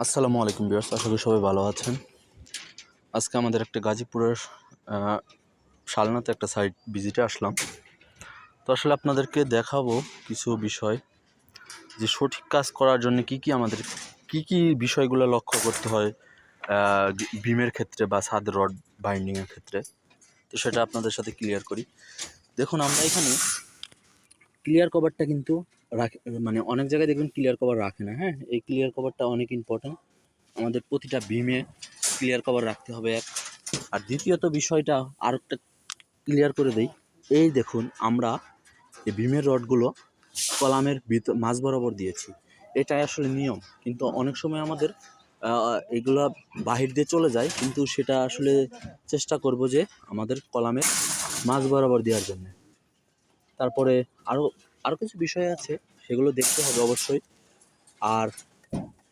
আসসালামু আলাইকুম ভিউয়ার্স, আশা করি সবাই ভালো আছেন। আজকে আমাদের একটা গাজীপুরের শালনাতে একটা সাইট ভিজিটে আসলাম। তো আসলে আপনাদেরকে দেখাবো কিছু বিষয়, যে সঠিক কাজ করার জন্য কী কী বিষয়গুলো লক্ষ্য করতে হয় বিমের ক্ষেত্রে বা ছাদ রড বাইন্ডিংয়ের ক্ষেত্রে। তো সেটা আপনাদের সাথে ক্লিয়ার করি। দেখুন, আমরা এখানে ক্লিয়ার কভারটা কিন্তু রাখি, মানে অনেক জায়গায় দেখবেন ক্লিয়ার কভার রাখে না। হ্যাঁ, এই ক্লিয়ার কভারটা অনেক ইম্পর্ট্যান্ট। আমাদের প্রতিটা বিমে ক্লিয়ার কভার রাখতে হবে এক। আর দ্বিতীয়ত বিষয়টা আর একটা ক্লিয়ার করে দেই। এই দেখুন, আমরা এই বিমের রডগুলো কলামের মাঝ বরাবর দিয়েছি। এটাই আসলে নিয়ম, কিন্তু অনেক সময় আমাদের এগুলা বাহির দিয়ে চলে যায়, কিন্তু সেটা আসলে চেষ্টা করব যে আমাদের কলামের মাঝ বরাবর দেওয়ার জন্য। তারপরে আরও আরও কিছু বিষয় আছে, সেগুলো দেখতে হবে অবশ্যই। আর